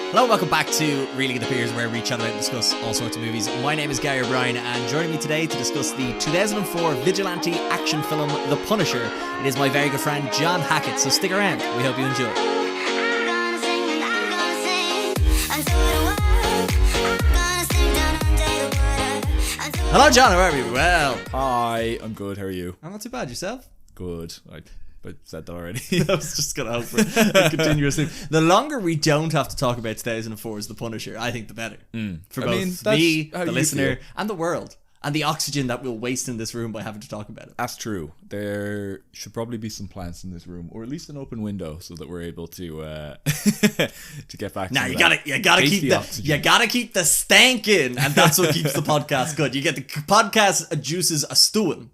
Hello and welcome back to Reeling in the Peers, where we chat about and discuss all sorts of movies. My name is Gary O'Brien, and joining me today to discuss the 2004 vigilante action film The Punisher, it is my very good friend John Hackett, so stick around, we hope you enjoy. Hello John, how are you? Well, hi, I'm good, how are you? I'm not too bad, yourself? Good. I said that already. I was just going to hope for a continuous thing. The longer we don't have to talk about 2004's The Punisher, I think the better. For both me, the listener, and the world. And the oxygen that we'll waste in this room by having to talk about it. That's true. There should probably be some plants in this room, or at least an open window, so that we're able to to get back. Now to you gotta keep the stank in, and that's what keeps the podcast good. You get the podcast juices a stewing.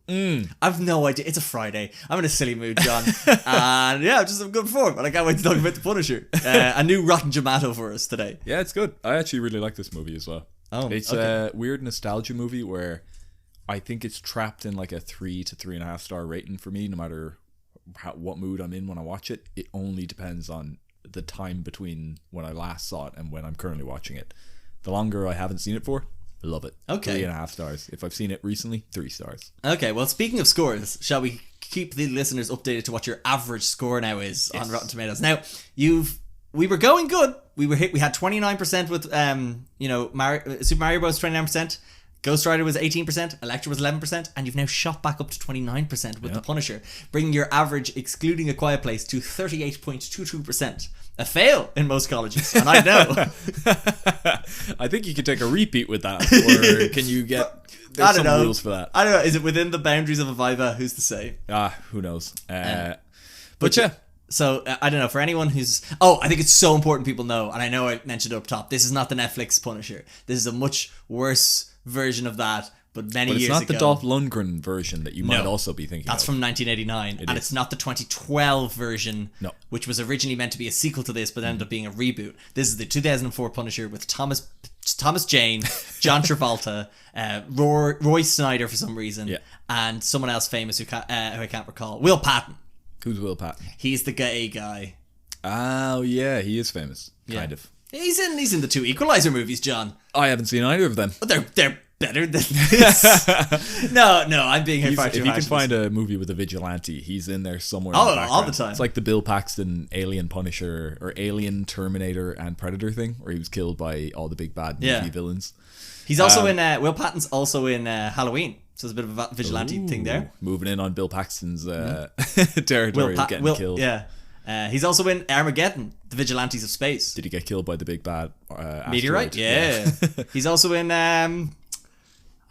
I've no idea. It's a Friday. I'm in a silly mood, John, and yeah, I'm just in good form. And I can't wait to talk about The Punisher. A new Rotten Jomato for us today. Yeah, it's good. I actually really like this movie as well. Oh, it's okay. a weird nostalgia movie where I think it's trapped in like a 3 to 3.5 star rating for me, no matter what mood I'm in when I watch it. It only depends on the time between when I last saw it and when I'm currently watching it. The longer I haven't seen it for, I love it. Okay. 3.5 stars. If I've seen it recently, 3 stars. Okay, well, speaking of scores, shall we keep the listeners updated to what your average score now is on Rotten Tomatoes? Now, we were going good. We had 29% with Super Mario Bros. 29%. Ghost Rider was 18%, Elektra was 11%, and you've now shot back up to 29% with The Punisher, bringing your average, excluding A Quiet Place, to 38.22%. A fail in most colleges, and I know. I think you could take a repeat with that, or can you get... There's some rules for that. I don't know. Is it within the boundaries of a Viva? Who's to say? Who knows? But yeah. So, I don't know, for anyone who's... Oh, I think it's so important people know, and I know I mentioned it up top, this is not the Netflix Punisher. This is a much worse version of that, but many years ago. It's not the Dolph Lundgren version that you might also be thinking That's of. from 1989, and it's not the 2012 version, which was originally meant to be a sequel to this, but ended up being a reboot. This is the 2004 Punisher with Thomas Jane, John Travolta, Roy Snyder for some reason, and someone else famous who I can't recall. Will Patton. Who's Will Patton? He's the gay guy. Oh, yeah, he is famous. Kind of. He's in the 2 Equalizer movies, John. I haven't seen either of them. But they're better than this. No, I'm being here far too If you can find a movie with a vigilante, he's in there somewhere. Oh, all the time. It's like the Bill Paxton Alien Punisher or Alien Terminator and Predator thing, where he was killed by all the big bad movie villains. He's also in Will Patton's also in Halloween. So there's a bit of a vigilante thing there. Moving in on Bill Paxton's territory of getting killed. Yeah. He's also in Armageddon, The Vigilantes of Space. Did he get killed by the big bad meteorite? Yeah. He's also in... I'm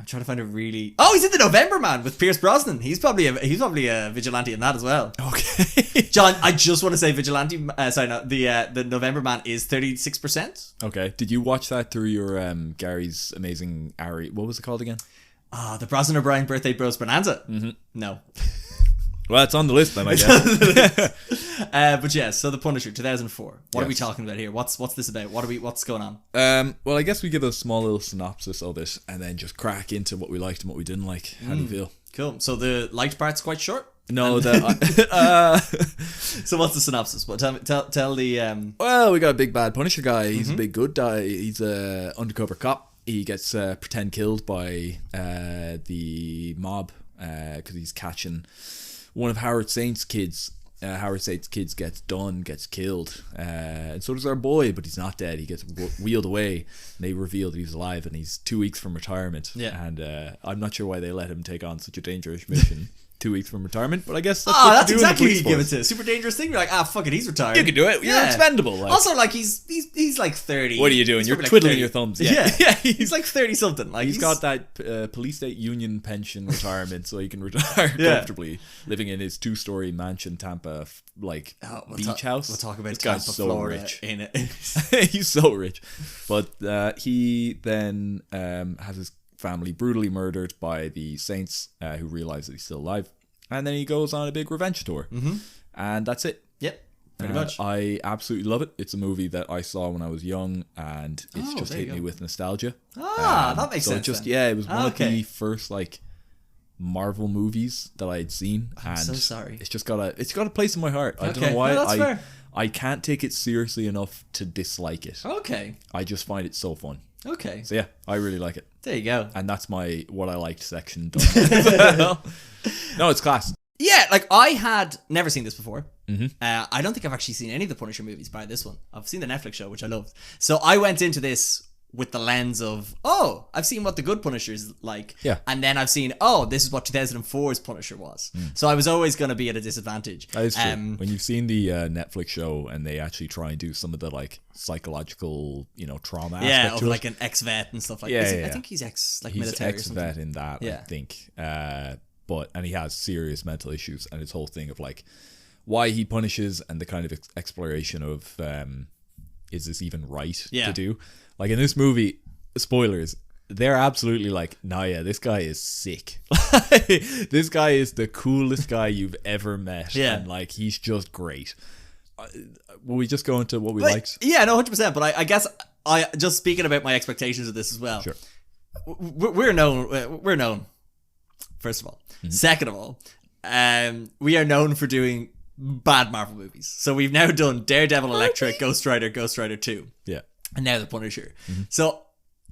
trying to find a really... Oh, he's in The November Man with Pierce Brosnan. He's probably a vigilante in that as well. Okay. John, I just want to say vigilante... the November Man is 36%. Okay. Did you watch that through your Gary's amazing Ari... What was it called again? The Brosnan O'Brien Birthday Bros Bonanza. No. Well, it's on the list then, I guess. But yeah, so The Punisher, 2004. What are we talking about here? What's this about? What's going on? Well, I guess we give a small little synopsis of it and then just crack into what we liked and what we didn't like. How do you feel? Cool. So the liked part's quite short? No, So what's the synopsis? Well, tell the... Well, we got a big bad Punisher guy. He's a big good guy. He's a undercover cop. He gets pretend killed by the mob because he's catching one of Howard Saint's kids. Howard Saint's kids gets killed, and so does our boy, but he's not dead. He gets wheeled away, and they reveal that he's alive, and he's 2 weeks from retirement. Yeah, and I'm not sure why they let him take on such a dangerous mission. 2 weeks from retirement, but I guess that's exactly what you give it to. Super dangerous thing. You're like, fuck it, he's retired. You can do it. You're expendable. Like. Also, like he's like 30. What are you doing? You're twiddling your thumbs. Yeah. He's like 30 something. Like he's got that police state union pension retirement, so he can retire comfortably, living in his 2-story mansion Tampa beach house. We'll talk about this Tampa, guy's so Florida rich. In it. He's so rich, but he then has his family brutally murdered by the Saints, who realize that he's still alive, and then he goes on a big revenge tour, and that's it. Yep, pretty much. I absolutely love it. It's a movie that I saw when I was young, and it's just hit me with nostalgia. That makes sense. It was one of the first like Marvel movies that I'd seen. I'm so sorry. It's got a place in my heart. I don't know why. No, that's fair. I can't take it seriously enough to dislike it. Okay. I just find it so fun. Okay. So yeah, I really like it. There you go. And that's my what I liked section done. No, it's class. Yeah, like I had never seen this before. Mm-hmm. I don't think I've actually seen any of the Punisher movies by this one. I've seen the Netflix show, which I loved. So I went into this with the lens of, oh, I've seen what the good Punisher's like. Yeah. And then I've seen, oh, this is what 2004's Punisher was. So I was always going to be at a disadvantage. That is true. When you've seen the Netflix show and they actually try and do some of the like psychological, trauma aspect of to like it. an ex-vet and stuff like Yeah, that. yeah. I think he's He's military or something. ex-vet in that, Yeah. I think. And he has serious mental issues, and his whole thing of like why he punishes and the kind of exploration of is this even right to do? Like in this movie, spoilers, they're absolutely like, nah, yeah, this guy is sick. This guy is the coolest guy you've ever met. Yeah. And like, he's just great. Will we just go into what we liked? Yeah, no, 100%. But I guess I just speaking about my expectations of this as well. Sure. We're known, first of all. Mm-hmm. Second of all, we are known for doing bad Marvel movies. So we've now done Daredevil, Elektra, Ghost Rider 2. Yeah. And now The Punisher. Mm-hmm. So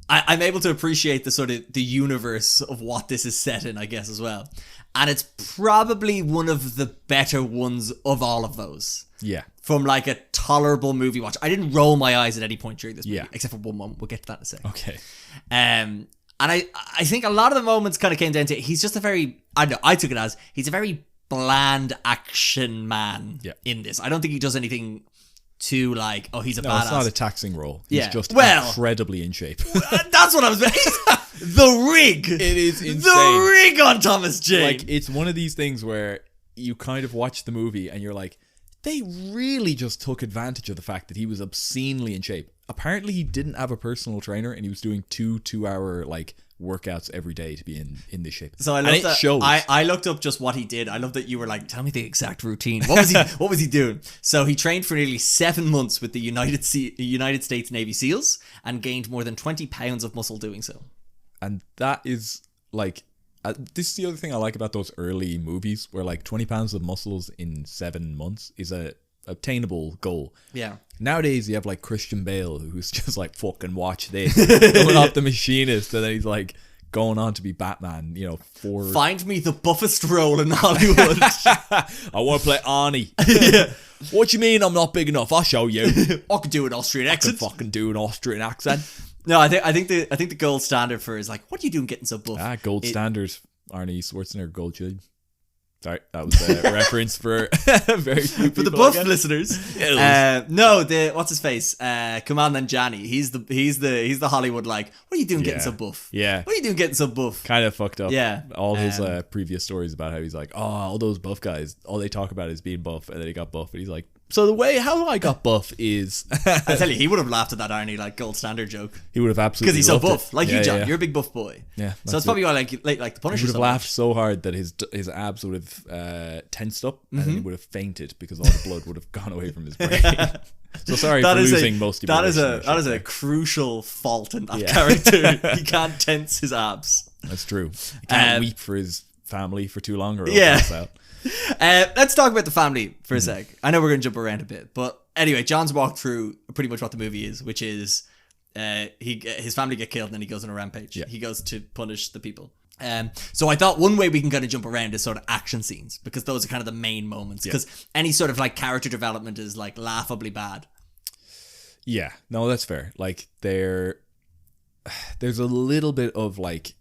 I'm able to appreciate the sort of the universe of what this is set in, I guess, as well. And it's probably one of the better ones of all of those. Yeah. From like a tolerable movie watch. I didn't roll my eyes at any point during this movie, Yeah. except for one moment. We'll get to that in a second. Okay. And I think a lot of the moments kind of came down to he's just a very, I don't know, I took it as he's a very bland action man in this. I don't think he does anything too like, oh, he's a badass. It's not a taxing role. He's just incredibly in shape. That's what I was the rig. It is insane. The rig on Thomas Jane. Like, it's one of these things where you kind of watch the movie and you're like, they really just took advantage of the fact that he was obscenely in shape. Apparently he didn't have a personal trainer and he was doing 2-hour like workouts every day to be in this shape. So I love that. Shows. I looked up just what he did. I love that you were like, tell me the exact routine. What was he doing? So he trained for nearly 7 months with the United States Navy SEALs and gained more than 20 pounds of muscle doing so. And that is like, this is the other thing I like about those early movies where like 20 pounds of muscles in 7 months is a obtainable goal. Yeah. Nowadays you have like Christian Bale who's just like, fucking watch this, coming off The Machinist, and then he's like going on to be Batman, find me the buffest role in Hollywood. I want to play Arnie. Yeah. What you mean I'm not big enough? I'll show you. I can do an Austrian accent. I can fucking do an Austrian accent. No, I think the gold standard for is like, what are you doing getting so buff? Gold standard. Arnie Schwarzenegger gold shield. Sorry, that was a reference for very few people, for the buff listeners. No, what's his face? Commandant Johnny. He's the Hollywood like. What are you doing getting so buff? Yeah. What are you doing getting so buff? Kind of fucked up. Yeah. All his previous stories about how he's like, oh, all those buff guys, all they talk about is being buff, and then he got buff, and he's like, so the way how I got buff is, I tell you, he would have laughed at that Arnie like gold standard joke. He would have absolutely because he's so buff, it. Like you, John. Yeah. You're a big buff boy. Yeah. So it's probably why like the Punisher. He would have laughed so hard that his abs would have tensed up, and he would have fainted because all the blood would have gone away from his brain. So sorry for losing most of your listeners. That is a crucial fault in that character. He can't tense his abs. That's true. He can't weep for his family for too long, or he'll pass out. Let's talk about the family for a sec. I know we're going to jump around a bit, but anyway, John's walked through pretty much what the movie is, which is his family get killed and then he goes on a rampage. Yeah. He goes to punish the people. So I thought one way we can kind of jump around is sort of action scenes, because those are kind of the main moments, because any sort of like character development is like laughably bad. Yeah, no, that's fair. Like there's a little bit of like,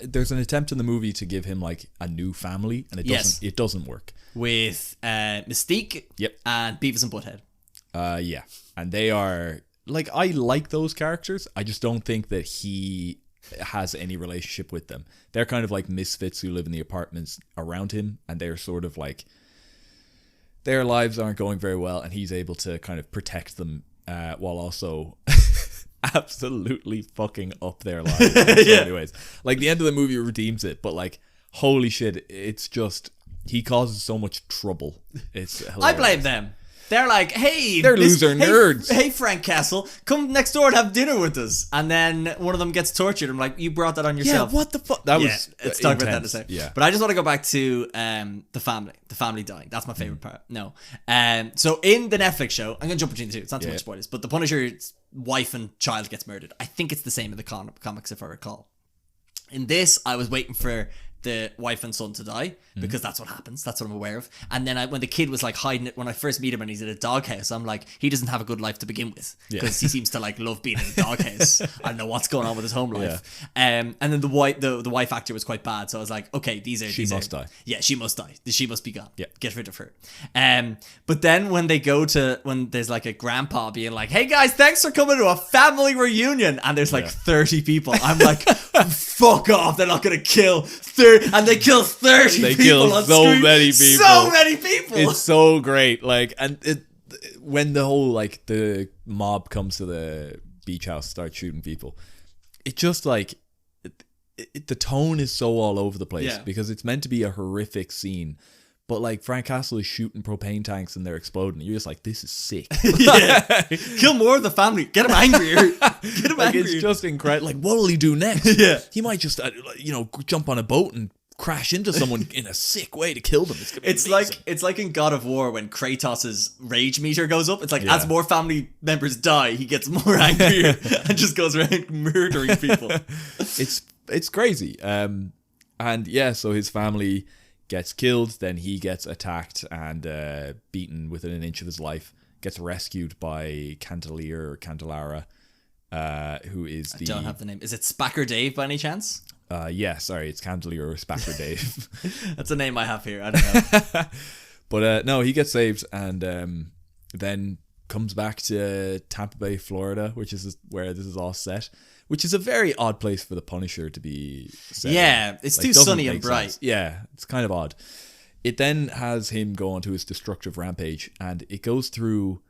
there's an attempt in the movie to give him like a new family, and it doesn't work with Mystique. Yep. And Beavis and Butthead. Yeah, and they are like, I like those characters. I just don't think that he has any relationship with them. They're kind of like misfits who live in the apartments around him, and they're sort of like, their lives aren't going very well, and he's able to kind of protect them while also absolutely fucking up their lives in so many ways. Like the end of the movie redeems it, but like, holy shit, it's just, he causes so much trouble. It's hilarious. I blame them. They're like, hey, they're loser nerds. Hey, Frank Castle, come next door and have dinner with us. And then one of them gets tortured. I'm like, you brought that on yourself. Yeah, what the fuck? That was let's talk about that in a second. Yeah. But I just want to go back to the family dying. That's my favorite part. No. So in the Netflix show, I'm going to jump between the two. It's not too much spoilers. But the Punisher's wife and child gets murdered. I think it's the same in the comics, if I recall. In this, I was waiting for the wife and son to die because that's what happens. That's what I'm aware of. And then when the kid was like hiding it, when I first meet him and he's in a doghouse, I'm like, he doesn't have a good life to begin with because he seems to like love being in a doghouse. I don't know what's going on with his home life. And then the wife actor was quite bad, so I was like, okay, she must die. Yeah, she must die. She must be gone. Yeah, get rid of her. But then when there's like a grandpa being like, hey guys, thanks for coming to a family reunion, and there's like 30 people, I'm like, fuck off, they're not gonna kill 30, and they kill 30 They people kill on so screen. many people. So many people. It's so great. Like, and when the whole like the mob comes to the beach house, starts shooting people, it just like the tone is so all over the place because it's meant to be a horrific scene. But like Frank Castle is shooting propane tanks and they're exploding. You're just like, this is sick. Kill more of the family. Get him angrier. Get him like, angrier. It's just incredible. Like, what will he do next? Yeah. He might just, jump on a boat and crash into someone in a sick way to kill them. It's like in God of War when Kratos's rage meter goes up. It's like as more family members die, he gets more angrier and just goes around murdering people. It's crazy. So his family gets killed, then he gets attacked and beaten within an inch of his life, gets rescued by Candelara, who is I don't have the name. Is it Spacker Dave by any chance? It's Candelara or Spacker Dave. That's a name I have here. I don't know. But no, he gets saved and then comes back to Tampa Bay, Florida, which is where this is all set. Which is a very odd place for the Punisher to be set. Yeah, it's like, too sunny and bright. Sense. Yeah, it's kind of odd. It then has him go on to his destructive rampage, and it goes through,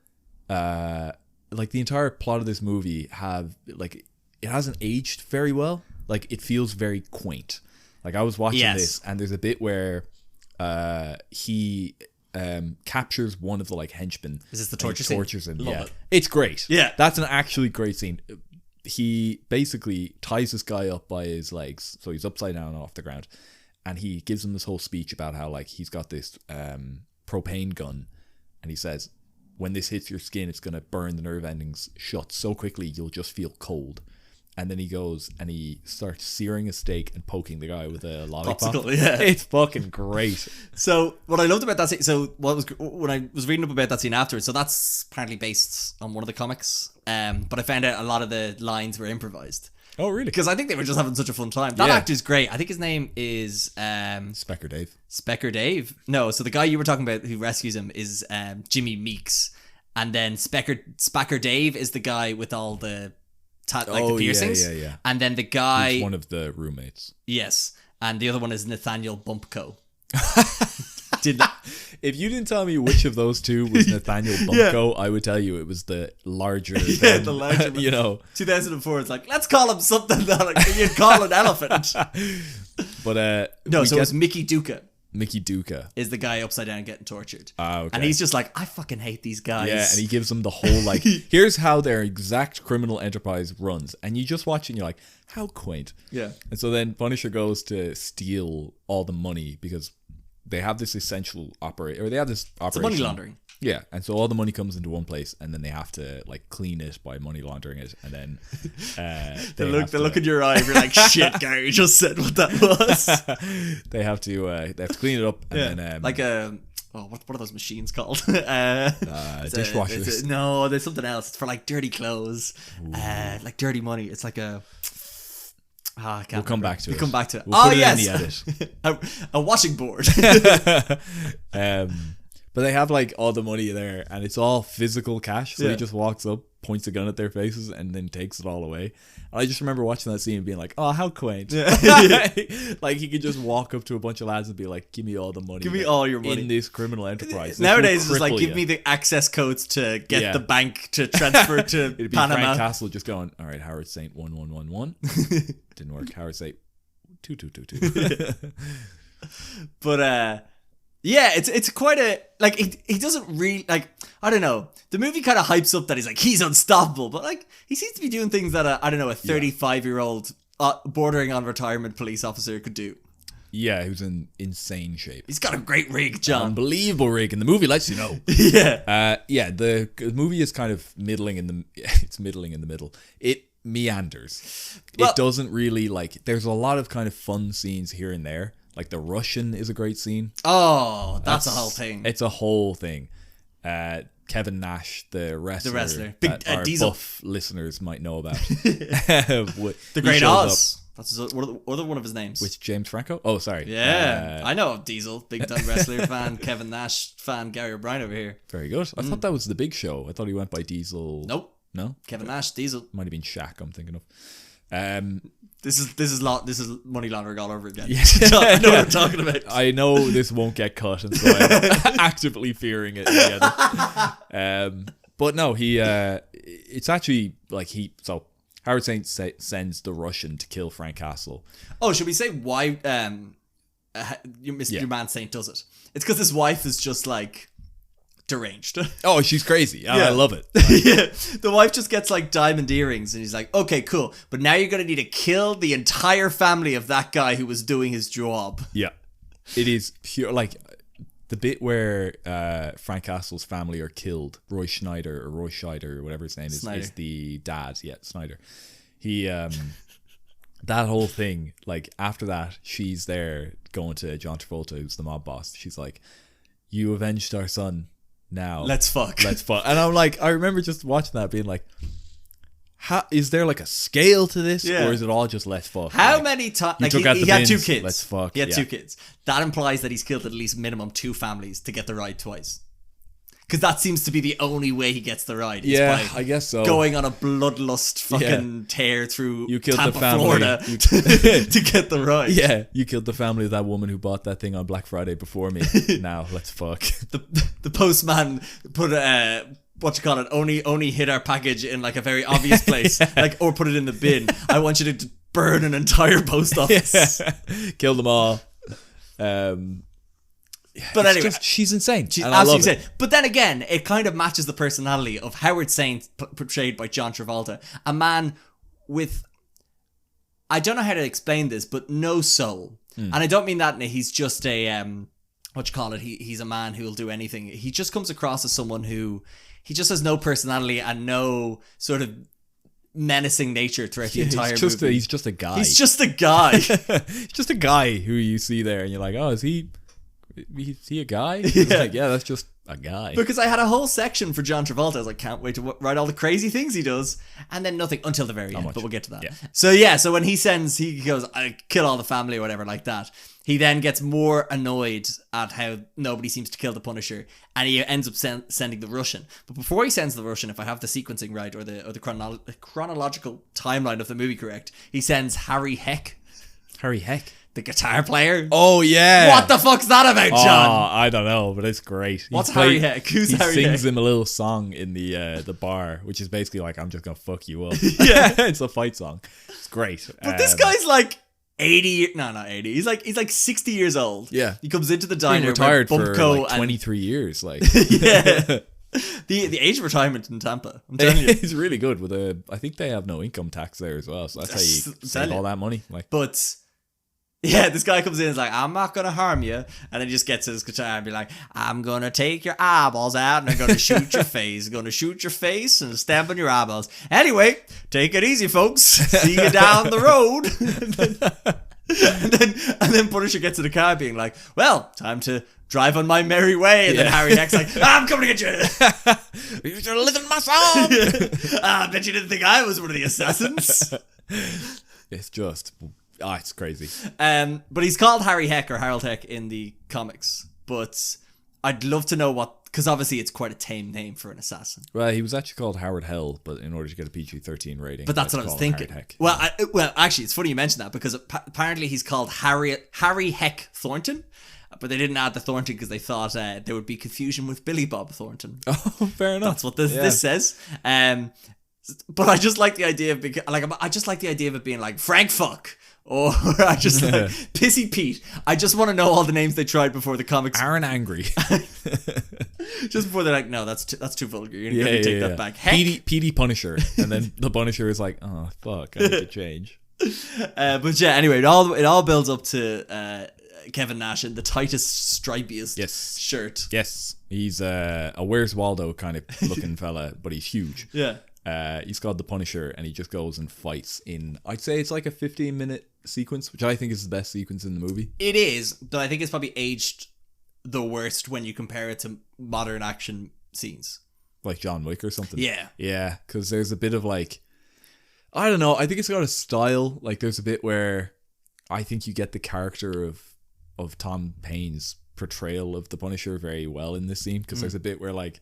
like the entire plot of this movie it hasn't aged very well. Like it feels very quaint. Like I was watching this, and there's a bit where he captures one of the like henchmen. Is this the torture scene? Tortures him. Love it. It's great. Yeah, that's an actually great scene. He basically ties this guy up by his legs, so he's upside down off the ground, and he gives him this whole speech about how like he's got this propane gun, and he says, when this hits your skin, it's gonna burn the nerve endings shut so quickly you'll just feel cold. And then he goes and he starts searing a steak and poking the guy with a lollipop. Popsicle, yeah. It's fucking great. So what I loved about that scene, when I was reading up about that scene afterwards, so that's apparently based on one of the comics, but I found out a lot of the lines were improvised. Oh, really? Because I think they were just having such a fun time. That actor's great. I think his name is Specker Dave. Specker Dave? No, so the guy you were talking about who rescues him is Jimmy Meeks, and then Specker Dave is the guy with all the the piercings. Yeah. And then the guy... He's one of the roommates. Yes. And the other one is Nathaniel Bumpko. If you didn't tell me which of those two was Nathaniel Bumpko, I would tell you it was the larger the larger one. 2004, it's like, let's call him something that you'd call an elephant. But no, so it's Mickey Duca. Mickey Duca is the guy upside down getting tortured. Okay. And he's just like, I fucking hate these guys. Yeah, and he gives them the whole like, here's how their exact criminal enterprise runs. And you just watch and you're like, how quaint. Yeah. And so then Punisher goes to steal all the money because they have this essential operation. It's money laundering. Yeah, and so all the money comes into one place, and then they have to like clean it by money laundering it, and then they look in your eye. You're like, shit, Gary just said what that was. they have to clean it up, and then like what are those machines called? Dishwashers. No, there's something else. It's for like dirty clothes, like dirty money. It's like a. I can't. We'll come back to it. Come back to it. We'll put it in the edit. a washing board. But they have like all the money there, and it's all physical cash. So he just walks up, points a gun at their faces, and then takes it all away. And I just remember watching that scene and being like, "Oh, how quaint!" Like he could just walk up to a bunch of lads and be like, "Give me all the money. Give me all your money in this criminal enterprise." Nowadays, it's like, give me the access codes to get the bank to transfer to It'd be Panama. Frank Castle just going, "All right, Howard Saint 1111 didn't work. Howard Saint 2222." But Yeah, it's quite a like he doesn't really like, I don't know. The movie kind of hypes up that he's unstoppable, but like he seems to be doing things that a 35-year-old bordering on retirement police officer could do. Yeah, he was in insane shape. He's got a great rig, John. Unbelievable rig, and the movie lets you know. Yeah. The movie is kind of middling in the middle. It meanders. Well, it doesn't really like. There's a lot of kind of fun scenes here and there. Like the Russian is a great scene. Oh, that's a whole thing. It's a whole thing. Kevin Nash, the wrestler, big our Diesel buff listeners might know about. The Great Oz. That's other one of his names. With James Franco? Oh, sorry. Yeah, I know of Diesel. Big time wrestler fan, Kevin Nash fan, Gary O'Brien over here. Very good. I thought that was the Big Show. I thought he went by Diesel. Nope. No? Kevin Nash, Diesel. Might have been Shaq, I'm thinking of. This is money laundering all over again. Yeah. I know what I'm talking about. I know this won't get cut, and so I'm actively fearing it. But no, it's actually like Howard Saint sends the Russian to kill Frank Castle. Oh, should we say why your man Saint does it? It's because his wife is just like deranged. Oh, she's crazy. Yeah. I love it. Yeah. The wife just gets like diamond earrings and he's like, okay, cool. But now you're going to need to kill the entire family of that guy who was doing his job. Yeah. It is pure, like the bit where Frank Castle's family are killed. Roy Scheider or whatever his name is the dad. Yeah, Snyder. He, that whole thing, like after that, she's there going to John Travolta, who's the mob boss. She's like, you avenged our son. Now let's fuck. And I'm like, I remember just watching that being like, how is there like a scale to this, or is it all just let's fuck? How many times like he had 2 kids. Let's fuck. He had 2 kids. That implies that he's killed at least minimum 2 families to get the ride twice. Because that seems to be the only way he gets the ride. Yeah, I guess so. Going on a bloodlust fucking tear through Tampa, the family. Florida to get the ride. Yeah, you killed the family of that woman who bought that thing on Black Friday before me. Now let's fuck. The postman put only hid our package in like a very obvious place, like, or put it in the bin. I want you to burn an entire post office. Yeah. Kill them all. But anyway, she's insane. She's absolutely insane. But then again, it kind of matches the personality of Howard Saint, portrayed by John Travolta, a man with, I don't know how to explain this, but no soul. And I don't mean that he's just a he's a man who will do anything. He just comes across as someone who he just has no personality and no sort of menacing nature throughout the entire movie. He's just a guy. He's just a guy. He's just a guy who you see there, and you're like, oh, is he a guy? Like, yeah, that's just a guy. Because I had a whole section for John Travolta. I was like, can't wait to write all the crazy things he does, and then nothing until the very end. But we'll get to that. Yeah. So when he goes, I kill all the family or whatever like that. He then gets more annoyed at how nobody seems to kill the Punisher, and he ends up sending the Russian. But before he sends the Russian, if I have the sequencing right or the chronological timeline of the movie correct, he sends Harry Heck. Harry Heck? The guitar player. Oh, yeah. What the fuck's that about, John? Oh, I don't know, but it's great. What's Harry Heck? Who's Harry Heck? He sings him a little song in the bar, which is basically like, I'm just going to fuck you up. Yeah. It's a fight song. It's great. But this guy's like 80, no, not 80. He's like 60 years old. Yeah. He comes into the diner. He's retired for like 23 years. Like, yeah. The age of retirement in Tampa, I'm telling you. It's really good. I think they have no income tax there as well. So that's how you save all that money. Like, but yeah, this guy comes in and is like, I'm not going to harm you. And then he just gets his guitar and be like, I'm going to take your eyeballs out and I'm going to shoot your face. I'm going to shoot your face and stamp on your eyeballs. Anyway, take it easy, folks. See you down the road. and then Punisher gets in the car being like, well, time to drive on my merry way. And then Harry Heck's like, I'm coming to get you. You should listen to my song. I bet you didn't think I was one of the assassins. It's just... Oh, it's crazy. But he's called Harry Heck or Harold Heck in the comics. But I'd love to know what... Because obviously it's quite a tame name for an assassin. Well, he was actually called Howard Hell, but in order to get a PG-13 rating... But that's what I was thinking. Well, actually, it's funny you mentioned that, because apparently he's called Harry Heck Thornton. But they didn't add the Thornton because they thought there would be confusion with Billy Bob Thornton. Oh, fair enough. That's what this says. But I just like the idea of I just like the idea of it being like Frank Fuck Or I just like Pissy Pete. I just want to know all the names they tried before the comics. Aaron Angry. Just before they're like, no, that's too vulgar. You're gonna take that back. Petey Punisher, and then the Punisher is like, oh fuck, I need to change. But yeah, anyway, it all builds up to Kevin Nash in the tightest, stripiest shirt. Yes, he's a Where's Waldo kind of looking fella, but he's huge. Yeah. He's called the Punisher, and he just goes and fights in, I'd say it's like a 15-minute sequence, which I think is the best sequence in the movie. It is, but I think it's probably aged the worst when you compare it to modern action scenes. Like John Wick or something. Yeah. Yeah, because there's a bit of like, I don't know, I think it's got a style. Like there's a bit where I think you get the character of Tom Payne's portrayal of the Punisher very well in this scene, because there's a bit where like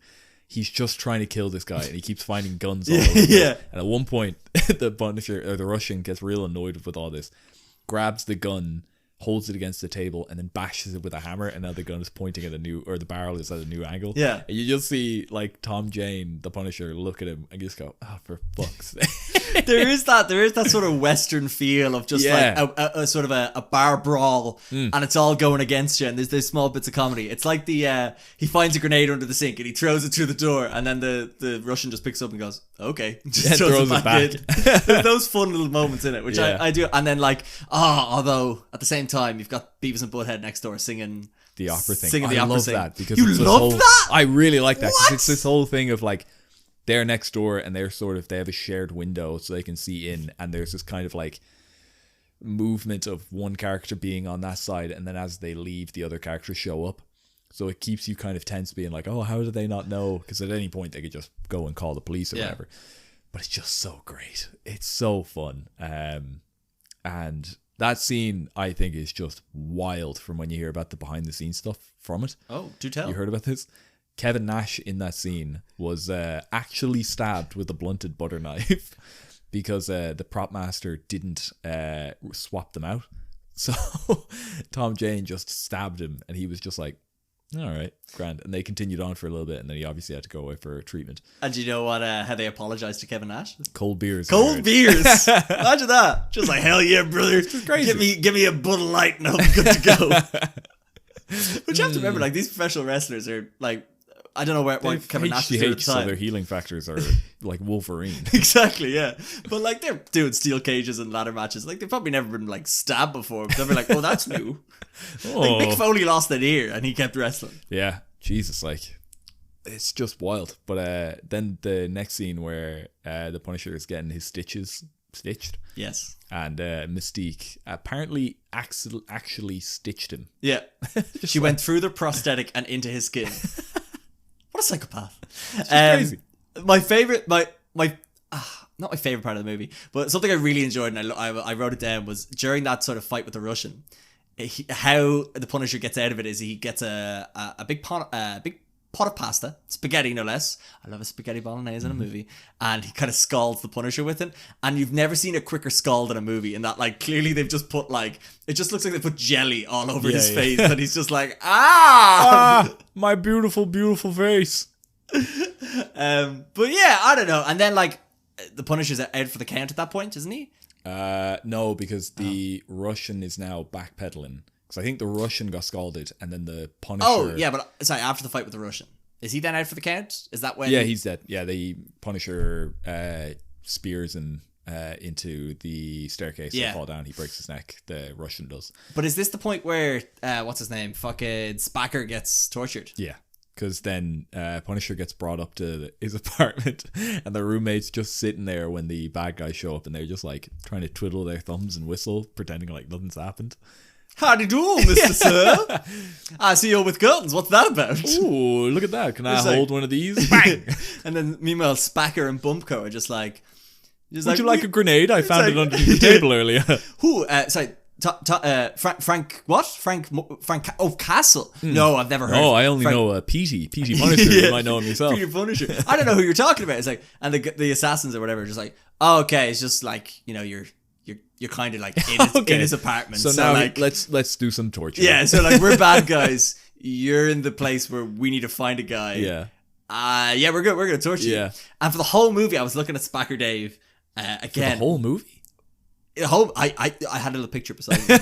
he's just trying to kill this guy and he keeps finding guns all over. Yeah. And at one point the Punisher or the Russian gets real annoyed with all this, grabs the gun, holds it against the table, and then bashes it with a hammer, and now the gun is pointing at the barrel is at a new angle. Yeah. And you just see like Tom Jane, the Punisher, look at him and just go, oh, for fuck's sake. there is that sort of Western feel of just like a sort of a bar brawl, and it's all going against you, and there's small bits of comedy. It's like the he finds a grenade under the sink and he throws it through the door, and then the Russian just picks up and goes, okay, just throws it back in. There's those fun little moments in it, which I do. And then like, although at the same time you've got Beavis and Butthead next door singing the opera thing. I love that because you love that. I really like that because What? it's this whole thing of like they're next door and they're they have a shared window so they can see in, and there's this kind of like movement of one character being on that side, and then as they leave the other characters show up, so it keeps you kind of tense, being like, oh, how do they not know? Because at any point they could just go and call the police or whatever. But it's just so great, it's so fun, and that scene I think is just wild from when you hear about the behind the scenes stuff from it. Oh, do tell. You heard about this? Kevin Nash in that scene was actually stabbed with a blunted butter knife because the prop master didn't swap them out. So Tom Jane just stabbed him, and he was just like, all right, grand. And they continued on for a little bit, and then he obviously had to go away for treatment. And do you know what? How they apologized to Kevin Nash? Cold beers. Cold beers. Imagine that. Just like, hell yeah, brother. Crazy. Give me a Bud Light and I'm good to go. But you have to remember, like, these professional wrestlers are like, I don't know what Kevin Nash is doing at the so time. their healing factors are like Wolverine. Exactly, yeah. But like they're doing steel cages and ladder matches. Like they've probably never been like stabbed before. But they'll be like, oh, that's new. Like Mick Foley lost an ear and he kept wrestling. Yeah, Jesus, like it's just wild. But then the next scene where the Punisher is getting his stitches stitched. Yes. And Mystique apparently actually stitched him. Yeah. She went through the prosthetic and into his skin. What a psychopath. Crazy. My favorite, not my favorite part of the movie, but something I really enjoyed, and I wrote it down, was during that sort of fight with the Russian, how the Punisher gets out of it is he gets a big pot of pasta, spaghetti no less. I love a spaghetti bolognese in a movie, and he kind of scalds the Punisher with it. And you've never seen a quicker scald in a movie, in that like clearly they've just put like, it just looks like they put jelly all over his face, and he's just like, my beautiful, beautiful face. But yeah, I don't know. And then like the Punisher's out for the count at that point, isn't he? No, because the Russian is now backpedaling. Because I think the Russian got scalded, and then the Punisher... Oh, yeah, but sorry, after the fight with the Russian. Is he then out for the count? Is that when... Yeah, he's dead. Yeah, the Punisher spears him into the staircase and fall down. He breaks his neck. The Russian does. But is this the point where, what's his name? Fucking Spacker gets tortured? Yeah. Because then Punisher gets brought up to his apartment, and the roommate's just sitting there when the bad guys show up, and they're just like trying to twiddle their thumbs and whistle, pretending like nothing's happened. Howdy do, Mr. Sir. I see you with guns. What's that about? Ooh, look at that. Can I hold one of these? Bang! And then meanwhile, Spacker and Bumpko are just like... Would you like a grenade? I found it underneath the table earlier. Who? Sorry. Frank what? Frank Castle. No, I've never heard. Oh, I only know Petey Punisher. You might know him yourself. Peter Punisher. I don't know who you're talking about. It's like, and the assassins or whatever are just like, oh, okay, it's just like, you know, you're kind of like in his apartment. So now like, let's do some torture. Yeah, so like we're bad guys. You're in the place where we need to find a guy. Yeah. Yeah, we're good. We're gonna torture you. And for the whole movie, I was looking at Spacker Dave again. For the whole movie? home, I had a little picture beside me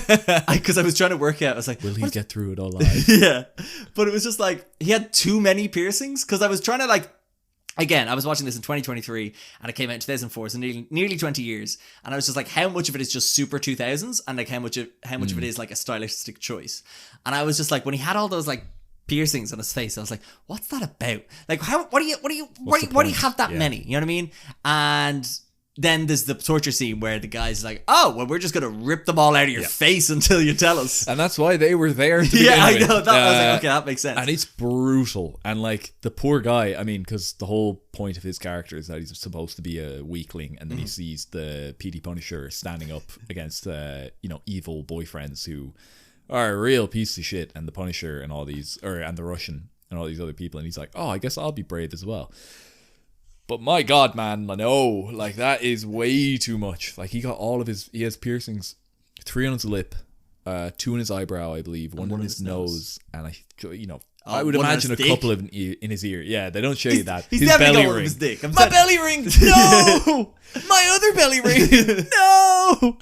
because I was trying to work out. I was like, will he get through it all alive? Yeah, but it was just like he had too many piercings because I was trying to like. Again, I was watching this in 2023 and it came out in 2004, so nearly 20 years. And I was just like, how much of it is just super 2000s and like how much of it is like a stylistic choice? And I was just like, when he had all those like piercings on his face, I was like, what's that about? Like, why do you have that many? You know what I mean? And then there's the torture scene where the guy's like, oh, well, we're just going to rip them all out of your face until you tell us. And that's why they were there to begin I with. know. That, I was like, okay, that makes sense. And it's brutal. And like the poor guy, I mean, because the whole point of his character is that he's supposed to be a weakling, and then he sees the PD Punisher standing up against, evil boyfriends who are a real piece of shit, and the Punisher and all these, and the Russian and all these other people. And he's like, oh, I guess I'll be brave as well. But my God, man, no, like that is way too much. Like he has piercings, 3 on his lip, 2 in his eyebrow, I believe, one in his nose, and I would imagine a couple in his ear. Yeah, they don't show you that. He's his definitely belly got ring. His dick. My belly ring. No, my other belly ring. No,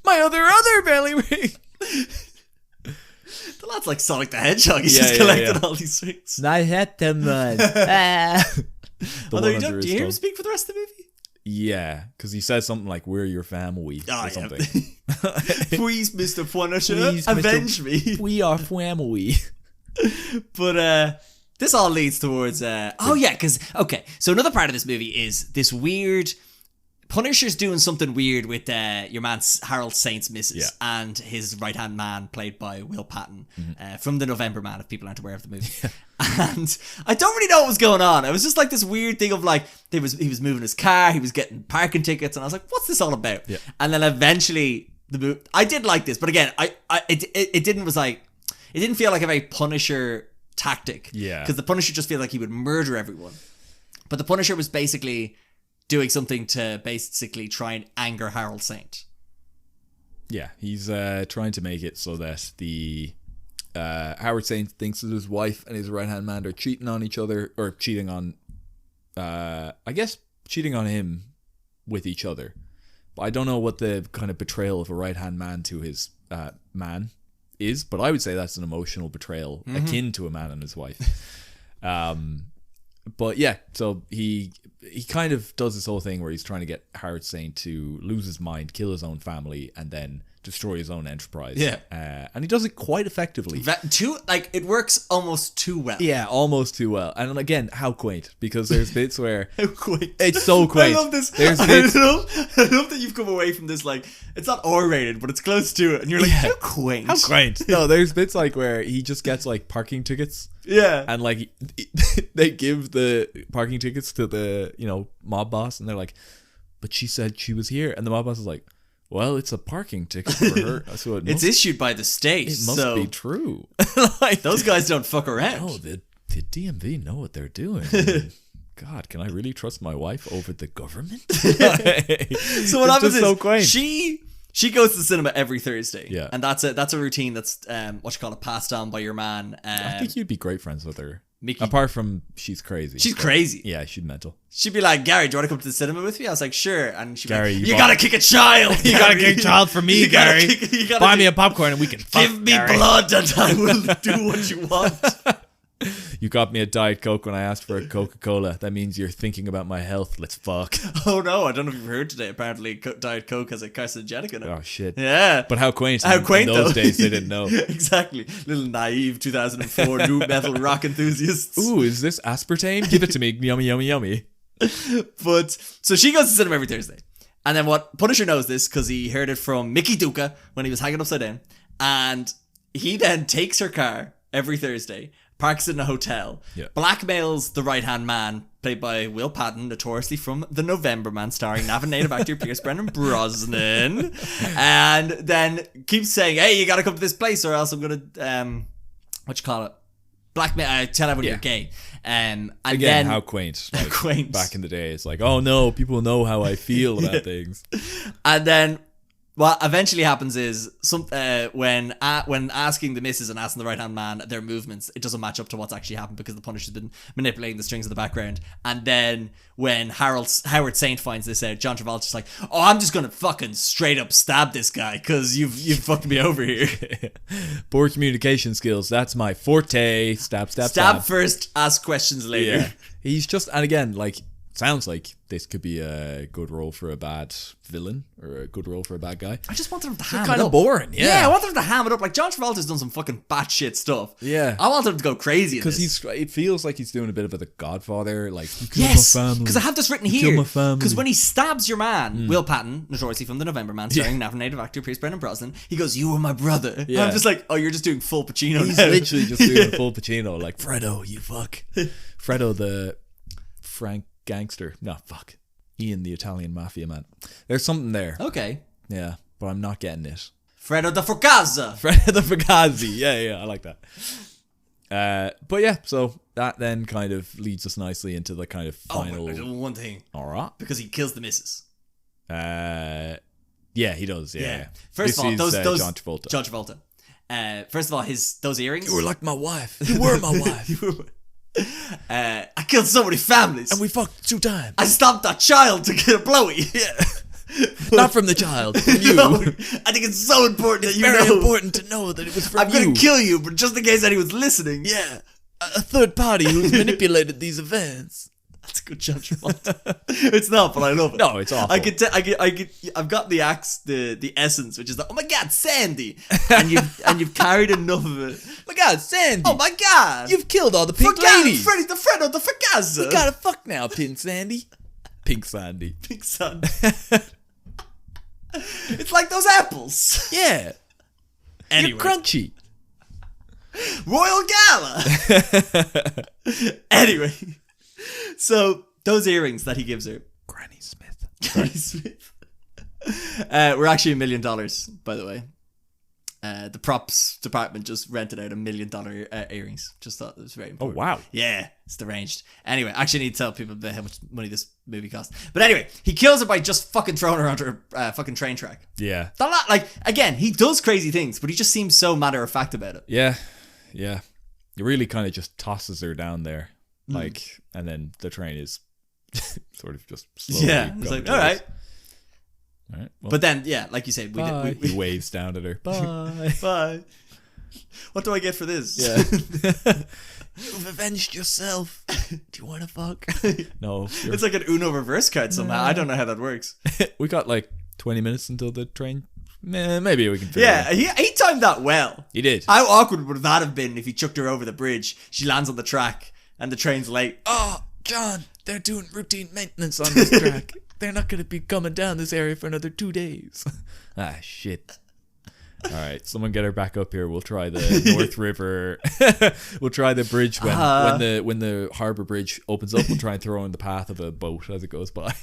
my other belly ring. The lad's like Sonic the Hedgehog. He's just collecting all these rings. I had them, man. Although do you hear him speak for the rest of the movie? Yeah, because he says something like, we're your family or something. Please, Mr. Punisher, avenge me. We are family. But this all leads towards... so another part of this movie is this weird... Punisher's doing something weird with your man Harold Saint's missus and his right-hand man, played by Will Patton, from The November Man, if people aren't aware of the movie. And I don't really know what was going on. It was just like this weird thing of like, he was moving his car, he was getting parking tickets, and I was like, what's this all about? Yeah. And then eventually, I did like this, but again, it didn't feel like a very Punisher tactic. Yeah. Because the Punisher just feels like he would murder everyone. But the Punisher was basically... doing something to basically try and anger Harold Saint. Yeah, he's trying to make it so that the Howard Saint thinks that his wife and his right-hand man are cheating on each other, or cheating on him with each other. But I don't know what the kind of betrayal of a right-hand man to his man is, but I would say that's an emotional betrayal akin to a man and his wife. But yeah, so he kind of does this whole thing where he's trying to get Howard Saint to lose his mind, kill his own family, and then destroy his own enterprise. Yeah. And he does it quite effectively. It works almost too well. Yeah, almost too well. And again, how quaint, because there's bits where... How quaint. It's so quaint. I love this. I love that you've come away from this, like, it's not R-rated, but it's close to it. And you're like, how quaint. How quaint. No, there's bits like where he just gets like parking tickets. Yeah. And like, they give the parking tickets to the, mob boss, and they're like, but she said she was here. And the mob boss is like, well, it's a parking ticket for her. So it's issued by the state. It must be true. Like, those guys don't fuck around. Oh, the DMV know what they're doing. God, can I really trust my wife over the government? So what happens is so quaint. She goes to the cinema every Thursday. Yeah. And that's a routine that's passed on by your man. I think you'd be great friends with her. Mickey. Apart from she's crazy. She's crazy. Yeah, she's mental. She'd be like, Gary, do you want to come to the cinema with me? I was like, sure. And she'd be like, you gotta kick a child. You gotta kick a child for me, Gary. Buy me a popcorn and we can fuck, give me blood and I will do what you want. You got me a Diet Coke when I asked for a Coca-Cola. That means you're thinking about my health. Let's fuck. Oh no, I don't know if you've heard today. Apparently Diet Coke has a carcinogenic in it. Oh shit. Yeah. But how quaint. How quaint, in those days they didn't know. Exactly. Little naive 2004 new metal rock enthusiasts. Ooh, is this aspartame? Give it to me. Yummy, yummy, yummy. But, so she goes to cinema every Thursday. And then what, Punisher knows this because he heard it from Mickey Duca when he was hanging upside down. And he then takes her car every Thursday, parks it in a hotel, blackmails the right-hand man, played by Will Patton, notoriously from The November Man, starring native actor Pierce Brennan Brosnan, and then keeps saying, hey, you gotta come to this place or else I'm gonna, blackmail, tell everyone you're gay. And again, then, how quaint. Like, quaint. Back in the day, it's like, oh no, people know how I feel about things. And then what eventually happens is when asking the missus and asking the right hand man their movements, it doesn't match up to what's actually happened because the Punisher's been manipulating the strings in the background. And then when Howard Saint finds this out, John Travolta's just like, oh, I'm just gonna fucking straight up stab this guy because you've fucked me over here. Poor communication skills. That's my forte. Stab First, ask questions later. Yeah. He's just, and again, like, sounds like this could be a good role for a bad villain or a good role for a bad guy. I just wanted him to ham it up. Kind of boring, yeah. I wanted him to ham it up. Like, John Travolta's done some fucking batshit stuff. Yeah. I wanted him to go crazy because it feels like he's doing a bit of a The Godfather. Like, you kill my family. Because I have this written here. Because when he stabs your man, Will Patton, notoriously from The November Man, starring native actor Pierce Brendan Brosnan, he goes, "You were my brother." Yeah. And I'm just like, oh, you're just doing full Pacino. He's literally just doing full Pacino. Like, Fredo, you fuck. Fredo, the Frank gangster. No, fuck. Ian, the Italian mafia man. There's something there. Okay. Yeah, but I'm not getting it. Fredo the Forgazza. Fredo the Forgazzi. Yeah, I like that. But yeah, so that then kind of leads us nicely into the kind of final... one thing. Alright. Because he kills the missus. Yeah, he does. Yeah. First of all, those John Travolta. John Travolta. First of all, those earrings. You were like my wife. You were my wife. I killed so many families. And we fucked 2 times. I stopped that child to get a blowy. Yeah. Not from the child, from you. No, I think it's so important that you know. It's very important to know that it was from you. I'm going to kill you, but just in case anyone's listening. Yeah. A third party who's manipulated these events. That's a good John Travolta. It's not, but I love it. No, it's awful. I've got the essence, which is like, oh my god, Sandy, and you've carried enough of it. Oh my god, Sandy. Oh my god, you've killed all the pink ladies. Freddy the Fredo the Fagazza. You gotta fuck now, Pink Sandy. Pink Sandy. Pink Sandy. It's like those apples. Yeah. Anyway. You're crunchy. Royal Gala. Anyway. So, those earrings that he gives her. Granny Smith. Were actually $1 million, by the way. The props department just rented out $1 million earrings. Just thought it was very important. Oh, wow. Yeah, it's deranged. Anyway, I actually need to tell people about how much money this movie cost. But anyway, he kills her by just fucking throwing her onto a fucking train track. Yeah. Like, again, he does crazy things, but he just seems so matter of fact about it. Yeah. He really kind of just tosses her down there. Like, and then the train is sort of just slowly. Yeah, it's like, all right. Well, but then, yeah, like you said, he waves down at her. Bye. Bye. What do I get for this? Yeah. You've avenged yourself. Do you want to fuck? No. It's like an Uno reverse card somehow. I don't know how that works. We got like 20 minutes until the train. Maybe we can figure it out. He timed that well. He did. How awkward would that have been if he chucked her over the bridge, she lands on the track, and the train's late? Oh, John, they're doing routine maintenance on this track. They're not going to be coming down this area for another 2 days. Ah, shit. All right, someone get her back up here. We'll try the North River. We'll try the bridge when the harbour bridge opens up. We'll try and throw her in the path of a boat as it goes by.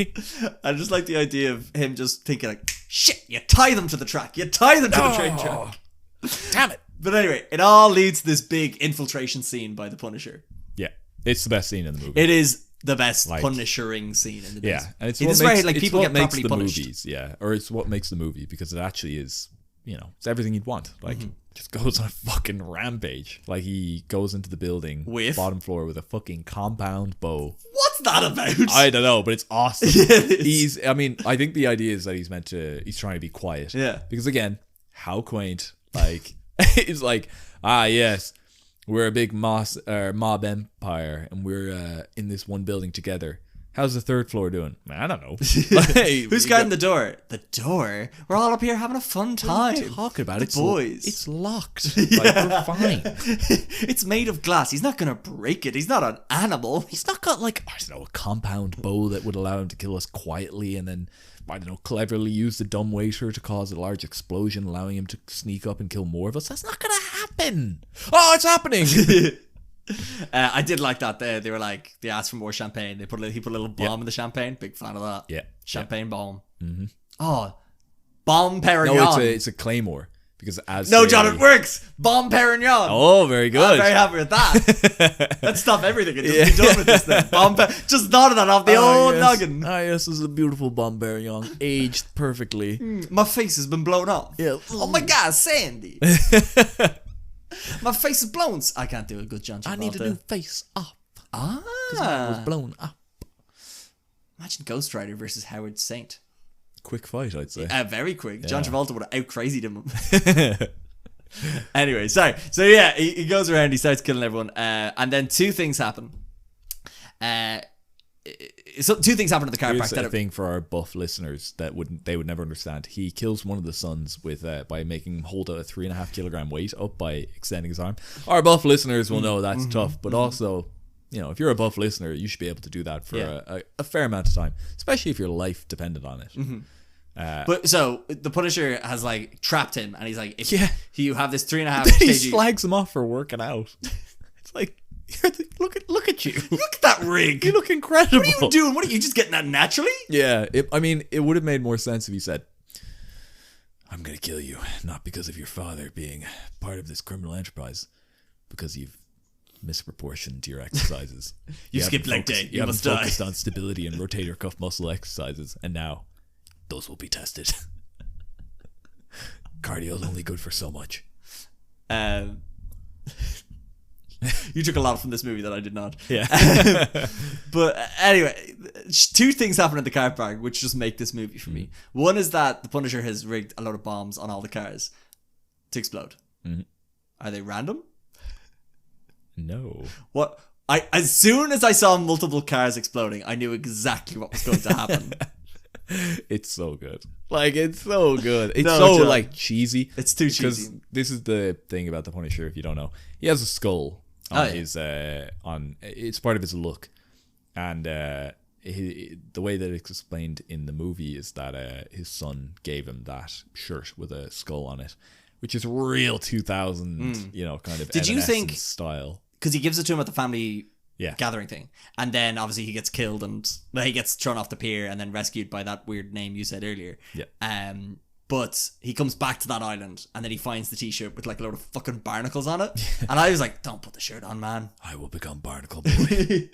I just like the idea of him just thinking like, shit, you tie them to the track. You tie them to the train track. Damn it. But anyway, it all leads to this big infiltration scene by the Punisher. Yeah, it's the best scene in the movie. It is the best punishing scene in the movie. Yeah, and it's people get makes properly the punished. Movies, yeah, or it's what makes the movie because it actually is, it's everything you'd want. Like, just goes on a fucking rampage. Like, he goes into the building, bottom floor, with a fucking compound bow. What's that about? I don't know, but it's awesome. Yeah, I think the idea is that he's trying to be quiet. Yeah. Because again, how quaint. Like, it's like, yes, we're a big mob empire, and we're in this one building together. How's the third floor doing? I don't know. Who's guarding the door? The door? We're all up here having a fun time. What are you talking about? It's boys. It's locked. Like, we're fine. It's made of glass. He's not going to break it. He's not an animal. He's not got, like, I don't know, a compound bow that would allow him to kill us quietly and then, I don't know, cleverly use the dumbwaiter to cause a large explosion, allowing him to sneak up and kill more of us. That's not going to happen. Oh, it's happening. I did like that. They were like, they asked for more champagne. He put a little bomb in the champagne. Big fan of that. Yeah, champagne bomb. Mm-hmm. Oh, bomb Perignon. No, it's a claymore. Because as No, they- John, it works. Bomb Perignon. Oh, very good. I'm very happy with that. Let's stop everything and just be done with this then. Just thought of that off the old yes. noggin. Yes, this is a beautiful Bomb Perignon, aged perfectly. My face has been blown off. Yeah. Oh my God, Sandy. My face is blown. I can't do a good John Travolta. I need a new face up. Because mine was blown up. Imagine Ghost Rider versus Howard Saint. Quick fight, I'd say. Very quick. Yeah. John Travolta would have out-crazied him. Anyway, sorry. So yeah, he goes around, he starts killing everyone, and then two things happen. So two things happen at the car park. Here's a thing for our buff listeners that they would never understand. He kills one of the sons with by making him hold a 3.5 kilogram weight up by extending his arm. Our buff listeners will know that's tough, but also, you know, if you're a buff listener, you should be able to do that for a fair amount of time, especially if your life depended on it. But so the Punisher has like trapped him, and he's like, if you have this 3.5 he kg, slags him off for working out. It's like, look at you. Look at that rig. You look incredible. What are you doing? What are you just getting that naturally? Yeah, I mean, it would have made more sense if he said, I'm going to kill you, not because of your father being part of this criminal enterprise, because you've misproportioned your exercises. you skipped leg day. You must die. Focused on stability and rotator cuff muscle exercises, and now those will be tested. Cardio is only good for so much. You took a lot from this movie that I did not. Yeah. But anyway, two things happen at the car park which just make this movie for me. One is that the Punisher has rigged a load of bombs on all the cars to explode. Are they random? No. What? As soon as I saw multiple cars exploding, I knew exactly what was going to happen. It's so good. Like, it's so good. It's John. like cheesy. It's too cheesy. Because this is the thing about the Punisher, if you don't know. He has a skull on his it's part of his look. And the way that it's explained in the movie is that his son gave him that shirt with a skull on it, which is real 2000, kind of Did you think style. Because he gives it to him at the family Yeah. gathering thing, and then obviously he gets killed, and he gets thrown off the pier and then rescued by that weird name you said earlier. But he comes back to that island, and then he finds the t-shirt with like a load of fucking barnacles on it. And I was like, don't put the shirt on, man. I will become Barnacle Boy.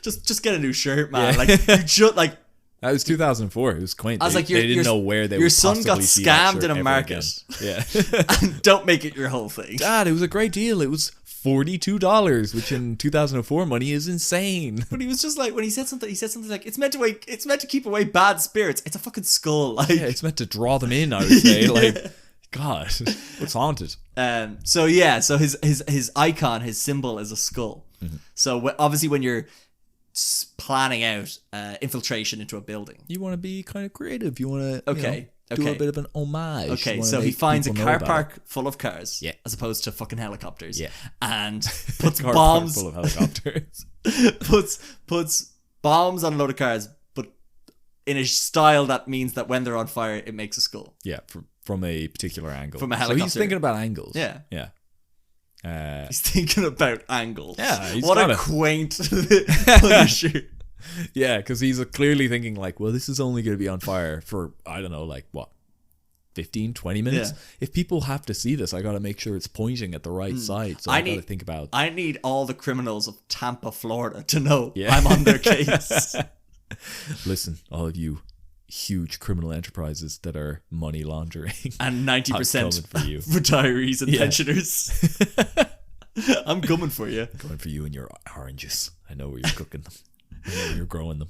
just get a new shirt, man. Like, you just like, That was 2004. It was quaint. I was like, they didn't know where they your would son got possibly see that scammed shirt in a ever market. again. Yeah. And don't make it your whole thing. Dad, it was a great deal. It was $42, which in 2004 money is insane. But he was just like, when he said something like, it's meant to keep away bad spirits. It's a fucking skull. Like, Yeah, it's meant to draw them in, I would say. Like, God, it's haunted. So his icon, his symbol is a skull. So obviously when you're planning out infiltration into a building, You want to be kind of creative. You want to do a bit of an homage. Okay, You wanna so he make finds a people know car about park full of cars, Yeah. as opposed to fucking helicopters, Yeah. and puts Car park bombs, full of helicopters. puts bombs on a load of cars, but in a style that means that when they're on fire, it makes a skull. Yeah, from a particular angle. From a So helicopter. he's thinking about angles. Yeah. Yeah. He's thinking about angles. Yeah, he's what a gotta- quaint Punisher. Yeah, because he's clearly thinking like, well, this is only going to be on fire for, I don't know, like what, 15, 20 minutes? Yeah. If people have to see this, I got to make sure it's pointing at the right side. So I got to think about... I need all the criminals of Tampa, Florida to know Yeah. I'm on their case. Listen, all of you huge criminal enterprises that are money laundering. And 90% I'm coming for you. retirees and pensioners. I'm coming for you. Going for you and your oranges. I know where you're cooking them. I know where you're growing them.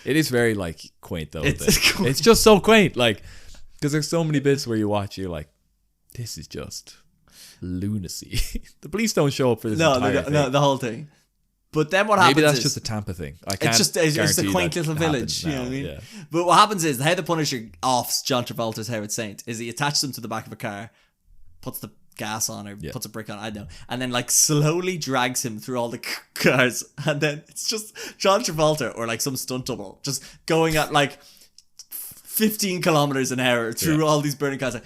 It is very like quaint though. It's just so quaint, like, because there's so many bits where you watch, you're like, this is just lunacy. The police don't show up for this entire thing. No, the whole thing. But then what happens Maybe that's is, just a Tampa thing. I can't it's a quaint little village. You know what I mean? Yeah. But what happens is, how the Punisher offs John Travolta's Howard Saint is he attaches him to the back of a car, puts the gas on or puts a brick on, I don't know, and then like slowly drags him through all the cars, and then it's just John Travolta or like some stunt double just going at like 15 kilometers an hour through all these burning cars, like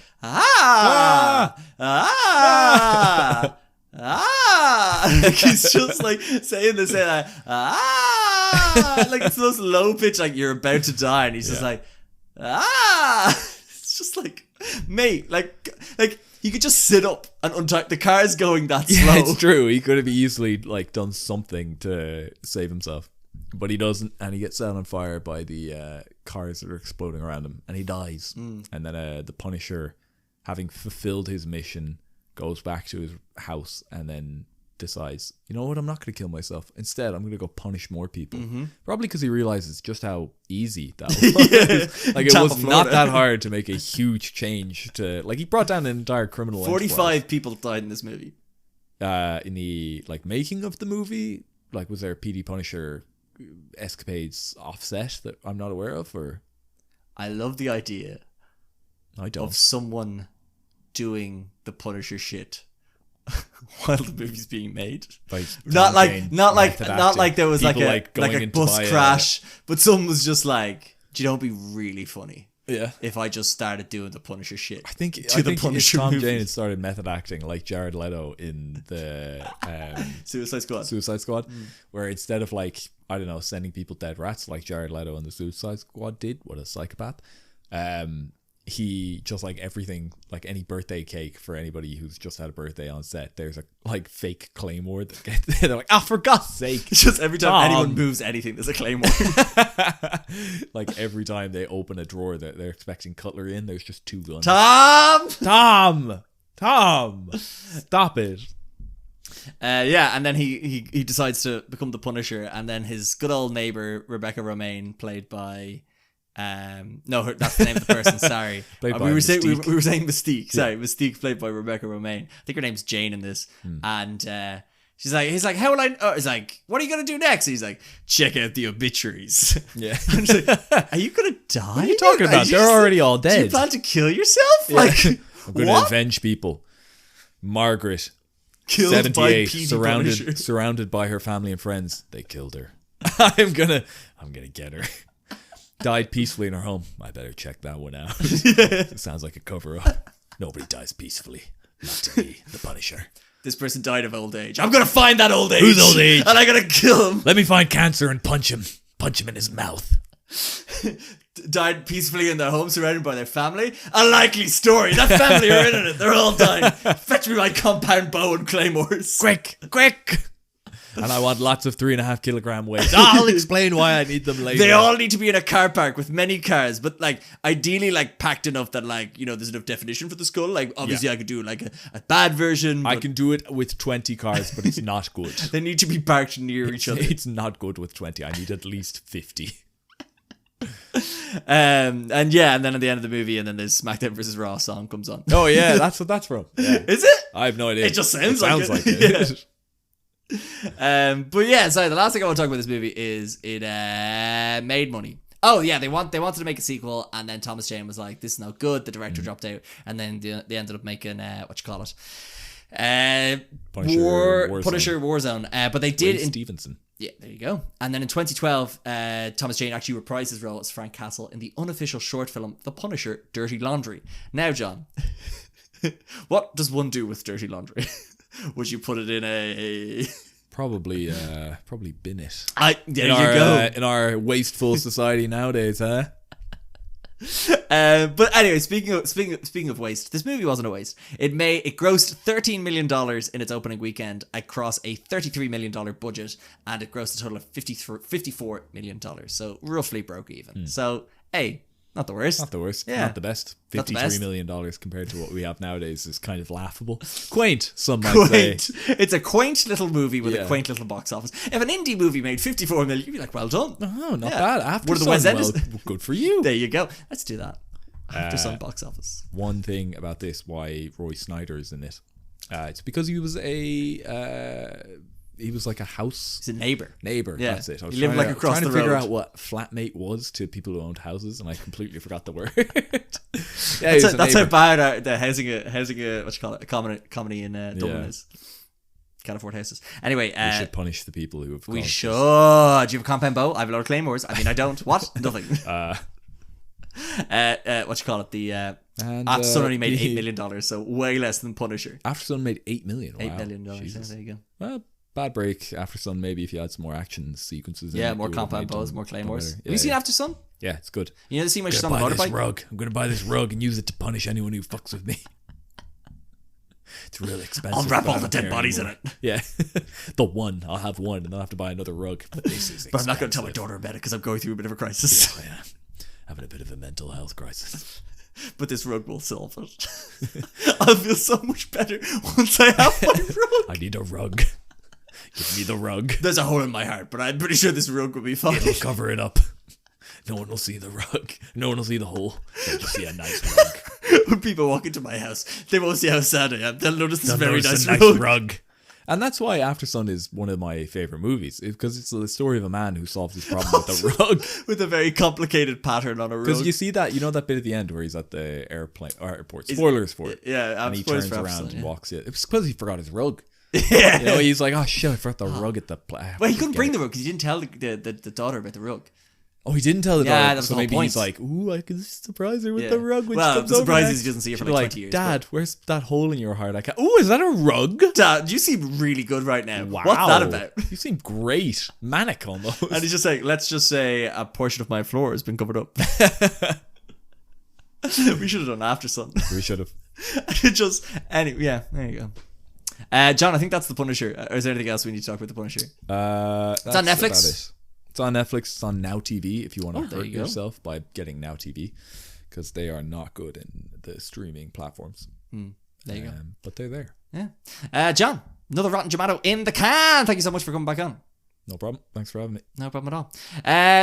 like he's just like saying this like it's those low pitch like you're about to die, and he's just like it's just like, mate, like He could just sit up and untie. The car's going that slow. Yeah, it's true. He could have easily like done something to save himself, but he doesn't, and he gets set on fire by the cars that are exploding around him, and he dies. And then the Punisher, having fulfilled his mission, goes back to his house and then decides, you know what, I'm not going to kill myself. Instead, I'm going to go punish more people. Probably because he realizes just how easy that was. Like, it was not that hard to make a huge change to, like, he brought down an entire criminal 45 people died in this movie. In the, like, making of the movie, like, was there PD Punisher escapades offset that I'm not aware of, or? I love the idea of someone doing the Punisher shit while the movie's being made. Not like there was like a bus crash, but someone was just like, do you know, it'd be really funny if I just started doing the Punisher shit. I think if Tom Jane had started method acting like Jared Leto in the Suicide Squad, where instead of, like, I don't know, sending people dead rats like Jared Leto in the Suicide Squad did, what a psychopath, he just, like, everything, like any birthday cake for anybody who's just had a birthday on set, there's a, like, fake claymore that gets, they're like, oh, for God's sake. It's just every time anyone moves anything, there's a claymore. Like, every time they open a drawer that they're expecting cutlery in, there's just 2 guns. Tom, stop it. And then he decides to become the Punisher, and then his good old neighbor Rebecca Romaine, played by no, that's the name of the person. Sorry, we were saying Mystique. Sorry, Mystique, played by Rebecca Romaine. I think her name's Jane in this, and he's like, how will I? Oh, he's like, what are you gonna do next? And he's like, check out the obituaries. Yeah, I'm just like, are you gonna die? What are you talking about? They're already all dead. Do you plan to kill yourself? Yeah. Like, I'm gonna avenge people. Margaret, killed 78, surrounded by her family and friends. They killed her. I'm gonna get her. Died peacefully in her home. I better check that one out. It sounds like a cover-up. Nobody dies peacefully. Not to me, the Punisher. This person died of old age. I'm gonna find that old age. Who's old age? And I'm gonna kill him. Let me find cancer and punch him. Punch him in his mouth. Died peacefully in their home, surrounded by their family. A likely story. That family are in it. They're all dying. Fetch me my compound bow and claymores. Quick. And I want lots of 3.5 kilogram weights. I'll explain why I need them later. They all need to be in a car park with many cars, but, like, ideally, like, packed enough that, like, you know, there's enough definition for the skull. Like, obviously I could do, like, a bad version. I can do it with 20 cars, but it's not good. They need to be parked near each other. It's not good with 20. I need at least 50. And then at the end of the movie, and then this SmackDown vs. Raw song comes on. Oh yeah, that's what that's from. Yeah. Is it? I have no idea. It just sounds like it. Yeah. But yeah, sorry, the last thing I want to talk about this movie is it made money. Oh yeah, they wanted to make a sequel, and then Thomas Jane was like, this is not good. The director dropped out, and then they ended up making Punisher Warzone. But they did Ray Stevenson. Yeah, there you go. And then in 2012, Thomas Jane actually reprised his role as Frank Castle in the unofficial short film The Punisher: Dirty Laundry. Now, John, what does one do with dirty laundry? Would you put it in a probably bin it? You go. In our wasteful society nowadays, huh? But anyway, speaking of waste, this movie wasn't a waste. It grossed $13 million in its opening weekend across a $33 million budget, and it grossed a total of $54 million. So roughly broke even. So hey, not the worst. Not the worst. Yeah. Not the best. $53 million compared to what we have nowadays is kind of laughable. Quaint, some might say. It's a quaint little movie with a quaint little box office. If an indie movie made $54 million, you'd be like, well done. Oh, not bad. After One of the West End well, good for you. There you go. Let's do that. After Sun box office. One thing about this, why Roy Snyder is in it. It's because he was like a house. He's a neighbor. Yeah. That's it. I was he lived like across the road. Trying to figure out what flatmate was to people who owned houses, and I completely forgot the word. Yeah, that's how bad the housing a comedy in Dublin is. Can't afford houses. Anyway, we should punish the people who have. We should. Do you have a compound bow? I have a lot of claymores. I mean, I don't. What? Nothing. After Sun only made $8 million, so way less than Punisher. After Sun made $8 million. Wow. $8 million. Yeah, there you go. Well, bad break. After Sun, maybe if you had some more action sequences. Yeah, more compound bows, more claymores. Have you seen After Sun? Yeah, it's good. You know the scene where she's on the motorbike? I'm going to buy this rug and use it to punish anyone who fucks with me. It's really expensive. I'll wrap but I all the don't dead care bodies anymore. in it. Yeah. The one. I'll have one and then I'll have to buy another rug. But this is But I'm not going to tell my expensive. daughter about it because I'm going through a bit of a crisis. Oh, yeah. Having a bit of a mental health crisis. But this rug will solve it. I'll feel so much better once I have my rug. I need a rug. Give me the rug. There's a hole in my heart, but I'm pretty sure this rug will be fine. It'll cover it up. No one will see the rug. No one will see the hole. They'll just see a nice rug. When people walk into my house, they won't see how sad I am. They'll notice this They'll very notice nice, a rug. And that's why After Sun is one of my favorite movies, because it's the story of a man who solves his problem with a rug. With a very complicated pattern on a rug. Because you see that, that bit at the end where he's at the airport. Spoilers for it. Yeah, and he spoilers turns for around Aftersun, and yeah. walks it. It was because he forgot his rug. Yeah. He's like, oh shit, I forgot the rug at the Well, he couldn't bring the rug because he didn't tell the daughter about the rug. Oh, he didn't tell the Yeah, daughter. that was So the whole maybe point. he's like, ooh, I can surprise her with Yeah. the rug when Well, she comes the over surprise next. is he doesn't see her for She'll like be 20 years, Dad, where's that hole in your heart? Ooh, is that a rug? Dad, you seem really good right now. Wow. What's that about? You seem great. Manic almost. And he's just like, let's just say a portion of my floor has been covered up. We should have done After Sun. We should have. Yeah, there you go. John, I think that's The Punisher. Or is there anything else we need to talk about The Punisher? It's on Netflix? It's on Netflix. It's on Now TV if you want to there hurt you go. yourself by getting Now TV, because they are not good in the streaming platforms. There you go. But they're there. Yeah. John, another Rotten Jomato in the can. Thank you so much for coming back on. No problem. Thanks for having me. No problem at all.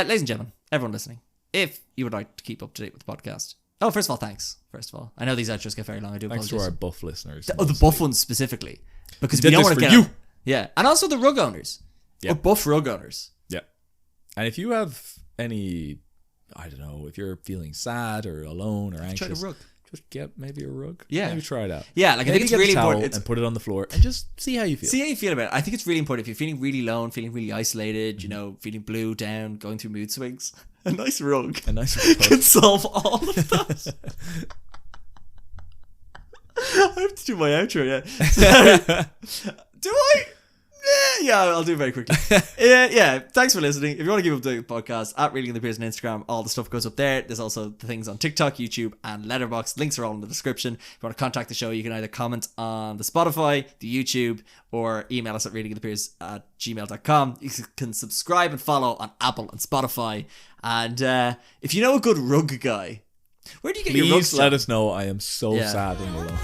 Ladies and gentlemen, everyone listening, if you would like to keep up to date with the podcast. Oh, first of all, thanks. First of all, I know these outros get very long. I do Thanks apologize. to our buff listeners. The buff ones specifically. Because We we did don't this want to for get you. Yeah. And also the rug owners. Yeah. Or buff rug owners. Yeah. And if you have any, I don't know, if you're feeling sad or alone or anxious, Try the rug. just get maybe a rug. Yeah. Maybe try it out. Yeah, like I Maybe think it's get a really towel important. and put it on the floor and just see how you feel. See how you feel about it. I think it's really important if you're feeling really alone, feeling really isolated, feeling blue, down, going through mood swings. A nice rug A nice rug. can solve all of that. I have to do my outro, yeah. Do I? Yeah, I'll do it very quickly. Yeah, thanks for listening. If you want to keep up the podcast, at Reading the Peers on Instagram, all the stuff goes up there. There's also the things on TikTok, YouTube, and Letterboxd. Links are all in the description. If you want to contact the show, you can either comment on the Spotify, the YouTube, or email us at readingthepeers@gmail.com. You can subscribe and follow on Apple and Spotify. And if you know a good rug guy, where do you get your rugs Please from? let us know. I am so Yeah. sad and alone.